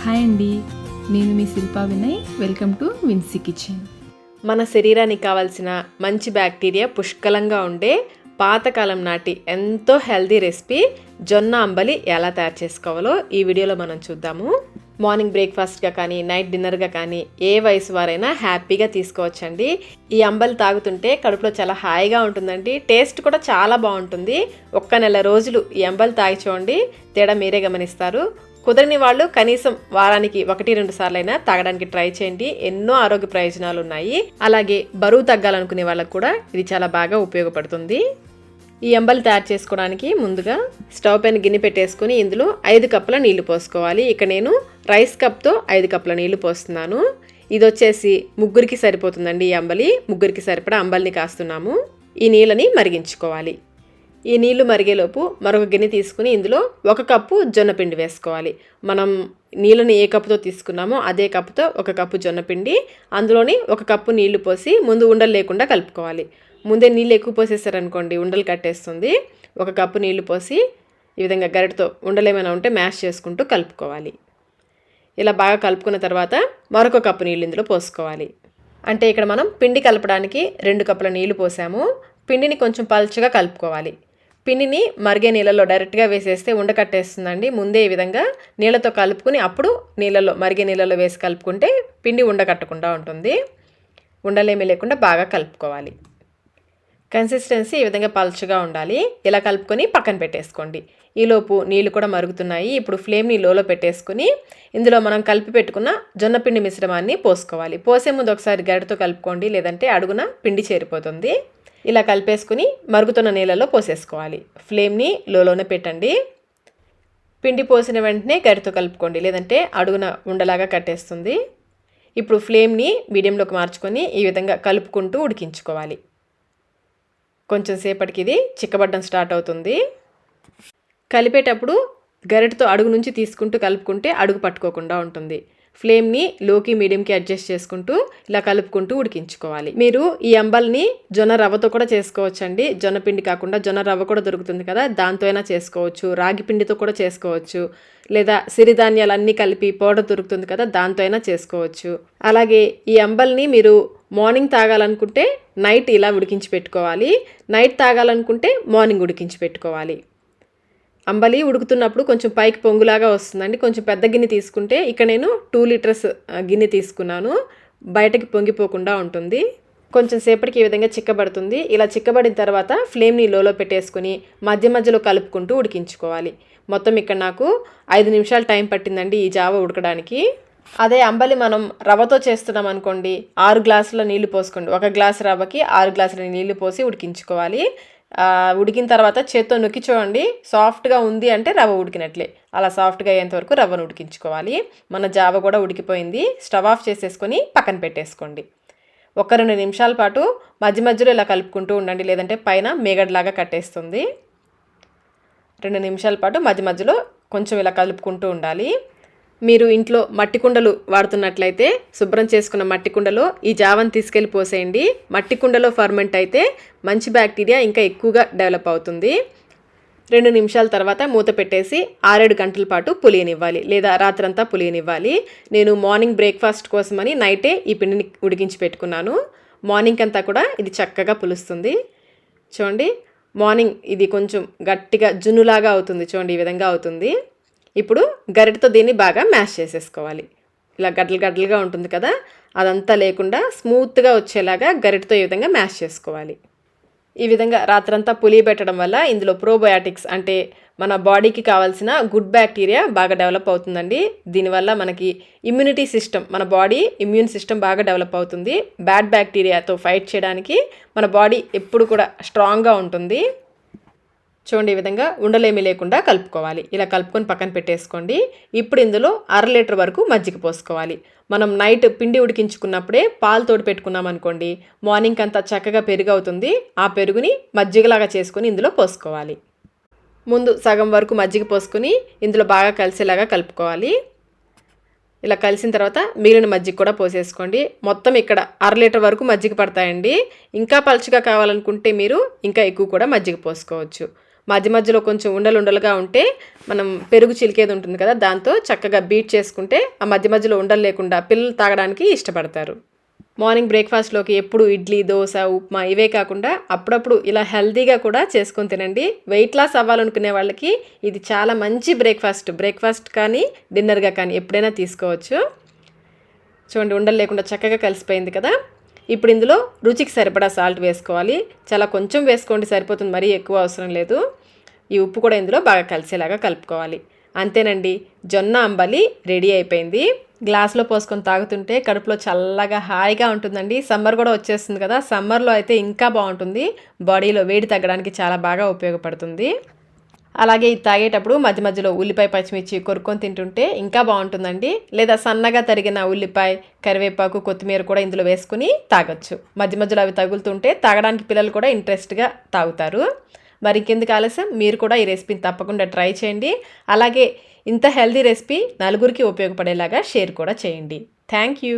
Hi అండి, నేను మీ Shilpa Vinay. Welcome to Vinsy kitchen. మన శరీరానికి కావాల్సిన మంచి బ్యాక్టీరియా పుష్కలంగా ఉండే పాతకాలం నాటి ఎంతో హెల్దీ రెసిపీ జొన్న అంబలి ఎలా తయారు చేసుకోవాలో ఈ వీడియోలో మనం చూద్దాము. మార్నింగ్ బ్రేక్ఫాస్ట్గా కానీ నైట్ డిన్నర్గా కానీ ఏ వయసు వారైనా హ్యాపీగా తీసుకోవచ్చండి. ఈ అంబలి తాగుతుంటే కడుపులో చాలా హాయిగా ఉంటుందండి. టేస్ట్ కూడా చాలా బాగుంటుంది. ఒక్క నెల రోజులు ఈ అంబలి తాగి చూడండి, తేడా మీరే గమనిస్తారు. కుదరని వాళ్ళు కనీసం వారానికి 1-2 సార్లైనా తాగడానికి ట్రై చేయండి. ఎన్నో ఆరోగ్య ప్రయోజనాలు ఉన్నాయి. అలాగే బరువు తగ్గాలనుకునే వాళ్ళకు కూడా ఇది చాలా బాగా ఉపయోగపడుతుంది. ఈ అంబలి తయారు చేసుకోవడానికి ముందుగా స్టవ్ పైన గిన్నె పెట్టేసుకుని ఇందులో 5 కప్పుల నీళ్లు పోసుకోవాలి. ఇక నేను రైస్ కప్తో 5 కప్పుల నీళ్లు పోస్తున్నాను. ఇది వచ్చేసి ముగ్గురికి సరిపోతుందండి. ఈ అంబలి ముగ్గురికి సరిపడా అంబలిని కాస్తున్నాము. ఈ నీళ్ళని మరిగించుకోవాలి. ఈ నీళ్లు మరిగేలోపు మరొక గిన్నె తీసుకుని ఇందులో 1 కప్పు జొన్నపిండి వేసుకోవాలి. మనం నీళ్ళని ఏ కప్పుతో తీసుకున్నామో అదే కప్పుతో 1 కప్పు జొన్నపిండి, అందులోని 1 కప్పు నీళ్లు పోసి ముందు ఉండలు లేకుండా కలుపుకోవాలి. ముందే నీళ్ళు ఎక్కువ పోసేసారనుకోండి ఉండలు కట్టేస్తుంది. 1 కప్పు నీళ్లు పోసి ఈ విధంగా గరిటతో ఉండలు ఏమైనా ఉంటే మ్యాష్ చేసుకుంటూ కలుపుకోవాలి. ఇలా బాగా కలుపుకున్న తర్వాత మరొక కప్పు నీళ్ళు ఇందులో పోసుకోవాలి. అంటే ఇక్కడ మనం పిండి కలపడానికి 2 కప్పుల నీళ్లు పోసాము. పిండిని కొంచెం పల్చగా కలుపుకోవాలి. పిండిని మరిగే నీళ్ళలో డైరెక్ట్గా వేసేస్తే ఉండకట్టేస్తుందండి. ముందే ఈ విధంగా నీళ్ళతో కలుపుకుని అప్పుడు మరిగే నీళ్ళలో వేసి కలుపుకుంటే పిండి ఉండకట్టకుండా ఉంటుంది. ఉండలేమీ లేకుండా బాగా కలుపుకోవాలి. కన్సిస్టెన్సీ ఈ విధంగా పల్చగా ఉండాలి. ఇలా కలుపుకొని పక్కన పెట్టేసుకోండి. ఈలోపు నీళ్ళు కూడా మరుగుతున్నాయి. ఇప్పుడు ఫ్లేమ్ని లోలో పెట్టేసుకుని ఇందులో మనం కలిపి పెట్టుకున్న జొన్నపిండి మిశ్రమాన్ని పోసుకోవాలి. పోసే ముందు ఒకసారి గరిటతో కలుపుకోండి, లేదంటే అడుగున పిండి చేరిపోతుంది. ఇలా కలిపేసుకుని మరుగుతున్న నీళ్ళలో పోసేసుకోవాలి. ఫ్లేమ్ని లోలోనే పెట్టండి. పిండి పోసిన వెంటనే గరిటతో కలుపుకోండి, లేదంటే అడుగున ఉండలాగా కట్టేస్తుంది. ఇప్పుడు ఫ్లేమ్ని మీడియంలోకి మార్చుకొని ఈ విధంగా కలుపుకుంటూ ఉడికించుకోవాలి. కొంచెం సేపటికి ఇది చిక్కబడ్డం స్టార్ట్ అవుతుంది. కలిపేటప్పుడు గరిటతో అడుగు నుంచి తీసుకుంటూ కలుపుకుంటే అడుగు పట్టుకోకుండా ఉంటుంది. ఫ్లేమ్ని లోకి మీడియంకి అడ్జస్ట్ చేసుకుంటూ ఇలా కలుపుకుంటూ ఉడికించుకోవాలి. మీరు ఈ అంబల్ని జొన్న రవ్వతో కూడా చేసుకోవచ్చండి. జొన్న పిండి కాకుండా జొన్న రవ్వ కూడా దొరుకుతుంది కదా, దాంతో అయినా చేసుకోవచ్చు. రాగి పిండితో కూడా చేసుకోవచ్చు. లేదా సిరిధాన్యాలన్నీ కలిపి పౌడర్ దొరుకుతుంది కదా, దాంతో అయినా చేసుకోవచ్చు. అలాగే ఈ అంబల్ని మీరు మార్నింగ్ తాగాలనుకుంటే నైట్ ఇలా ఉడికించి పెట్టుకోవాలి. నైట్ తాగాలనుకుంటే మార్నింగ్ ఉడికించి పెట్టుకోవాలి. అంబలి ఉడుకుతున్నప్పుడు కొంచెం పైకి పొంగులాగా వస్తుందండి. కొంచెం పెద్ద గిన్నె తీసుకుంటే ఇక్కడ నేను 2 లీటర్స్ గిన్నె తీసుకున్నాను. బయటకి పొంగిపోకుండా ఉంటుంది. కొంచెం సేపటికి ఈ విధంగా చిక్కబడుతుంది. ఇలా చిక్కబడిన తర్వాత ఫ్లేమ్ని లోలో పెట్టేసుకుని మధ్య మధ్యలో కలుపుకుంటూ ఉడికించుకోవాలి. మొత్తం ఇక్కడ నాకు 5 నిమిషాలు టైం పట్టిందండి ఈ జావ ఉడకడానికి. అదే అంబలి మనం రవ్వతో చేస్తున్నాం అనుకోండి, 6 గ్లాసుల నీళ్లు పోసుకోండి. 1 గ్లాసు రవ్వకి 6 గ్లాసుల నీళ్లు పోసి ఉడికించుకోవాలి. ఉడికిన తర్వాత చేత్తో నొక్కి చూడండి, సాఫ్ట్గా ఉంది అంటే రవ్వ ఉడికినట్లే. అలా సాఫ్ట్గా అయ్యేంత వరకు రవ్వను ఉడికించుకోవాలి. మన జావ కూడా ఉడికిపోయింది. స్టవ్ ఆఫ్ చేసేసుకొని పక్కన పెట్టేసుకోండి. 1-2 నిమిషాల పాటు మధ్య మధ్యలో ఇలా కలుపుకుంటూ ఉండండి, లేదంటే పైన మేగడలాగా కట్టేస్తుంది. 2 నిమిషాల పాటు మధ్య మధ్యలో కొంచెం ఇలా కలుపుకుంటూ ఉండాలి. మీరు ఇంట్లో మట్టి కుండలు వాడుతున్నట్లయితే శుభ్రం చేసుకున్న మట్టి కుండలో ఈ జావను తీసుకెళ్ళి పోసేయండి. మట్టి కుండలో ఫర్మెంట్ అయితే మంచి బ్యాక్టీరియా ఇంకా ఎక్కువగా డెవలప్ అవుతుంది. 2 నిమిషాల తర్వాత మూత పెట్టేసి 6-7 గంటల పాటు పులియనివ్వాలి, లేదా రాత్రంతా పులియనివ్వాలి. నేను మార్నింగ్ బ్రేక్ఫాస్ట్ కోసమని నైటే ఈ పిండిని ఉడికించి పెట్టుకున్నాను. మార్నింగ్ అంతా కూడా ఇది చక్కగా పులుస్తుంది. చూడండి, మార్నింగ్ ఇది కొంచెం గట్టిగా జున్నులాగా అవుతుంది. చూడండి, ఈ విధంగా అవుతుంది. ఇప్పుడు గరిటతో దీన్ని బాగా మ్యాష్ చేసేసుకోవాలి. ఇలా గడ్డలుగా ఉంటుంది కదా, అదంతా లేకుండా స్మూత్గా వచ్చేలాగా గరిటతో ఈ విధంగా మ్యాష్ చేసుకోవాలి. ఈ విధంగా రాత్రంతా పులియబెట్టడం వల్ల ఇందులో ప్రోబయాటిక్స్ అంటే మన బాడీకి కావాల్సిన గుడ్ బ్యాక్టీరియా బాగా డెవలప్ అవుతుందండి. దీనివల్ల మనకి ఇమ్యూనిటీ సిస్టమ్, మన బాడీ ఇమ్యూన్ సిస్టమ్ బాగా డెవలప్ అవుతుంది. బ్యాడ్ బ్యాక్టీరియాతో ఫైట్ చేయడానికి మన బాడీ ఎప్పుడు కూడా స్ట్రాంగ్గా ఉంటుంది. చూడండి, ఈ విధంగా ఉండలేమి లేకుండా కలుపుకోవాలి. ఇలా కలుపుకొని పక్కన పెట్టేసుకోండి. ఇప్పుడు ఇందులో 1/2 లీటర్ వరకు మజ్జిగ పోసుకోవాలి. మనం నైట్ పిండి ఉడికించుకున్నప్పుడే పాలు తోడు పెట్టుకున్నాం అనుకోండి, మార్నింగ్ అంతా చక్కగా పెరుగు అవుతుంది. ఆ పెరుగుని మజ్జిగలాగా చేసుకొని ఇందులో పోసుకోవాలి. ముందు సగం వరకు మజ్జిగ పోసుకొని ఇందులో బాగా కలిసేలాగా కలుపుకోవాలి. ఇలా కలిసిన తర్వాత మిగిలిన మజ్జిగ కూడా పోసేసుకోండి. మొత్తం ఇక్కడ 1/2 లీటర్ వరకు మజ్జిగ పడతాయండి. ఇంకా పలుచగా కావాలనుకుంటే మీరు ఇంకా ఎక్కువ కూడా మజ్జిగ పోసుకోవచ్చు. మధ్య మధ్యలో కొంచెం ఉండలుగా ఉంటే మనం పెరుగు చిలికేది ఉంటుంది కదా, దాంతో చక్కగా బీట్ చేసుకుంటే ఆ మధ్య మధ్యలో ఉండలు లేకుండా పిల్లలు తాగడానికి ఇష్టపడతారు. మార్నింగ్ బ్రేక్ఫాస్ట్లోకి ఎప్పుడు ఇడ్లీ, దోశ, ఉప్మా ఇవే కాకుండా అప్పుడప్పుడు ఇలా హెల్తీగా కూడా చేసుకొని తినండి. వెయిట్ లాస్ అవ్వాలనుకునే వాళ్ళకి ఇది చాలా మంచి బ్రేక్ఫాస్ట్ కానీ డిన్నర్గా కానీ ఎప్పుడైనా తీసుకోవచ్చు. చూడండి, ఉండలు లేకుండా చక్కగా కలిసిపోయింది కదా. ఇప్పుడు ఇందులో రుచికి సరిపడా సాల్ట్ వేసుకోవాలి. చాలా కొంచెం వేసుకోండి, సరిపోతుంది, మరీ ఎక్కువ అవసరం లేదు. ఈ ఉప్పు కూడా ఇందులో బాగా కలిసేలాగా కలుపుకోవాలి. అంతేనండి, జొన్న అంబలి రెడీ అయిపోయింది. గ్లాస్లో పోసుకొని తాగుతుంటే కడుపులో చల్లగా హాయిగా ఉంటుందండి. సమ్మర్ కూడా వచ్చేస్తుంది కదా, సమ్మర్లో అయితే ఇంకా బాగుంటుంది. బాడీలో వేడి తగ్గడానికి చాలా బాగా ఉపయోగపడుతుంది. అలాగే ఇది తాగేటప్పుడు మధ్య మధ్యలో ఉల్లిపాయ, పచ్చిమిర్చి కొరుక్కొని తింటుంటే ఇంకా బాగుంటుందండి. లేదా సన్నగా తరిగిన ఉల్లిపాయ, కరివేపాకు, కొత్తిమీర కూడా ఇందులో వేసుకుని తాగొచ్చు. మధ్య మధ్యలో అవి తగులుతుంటే తాగడానికి పిల్లలు కూడా ఇంట్రెస్ట్గా తాగుతారు. మరి ఇంకెందుకు ఆలస్యం, మీరు కూడా ఈ రెసిపీని తప్పకుండా ట్రై చేయండి. అలాగే ఇంత హెల్తీ రెసిపీ నలుగురికి ఉపయోగపడేలాగా షేర్ కూడా చేయండి. Thank you.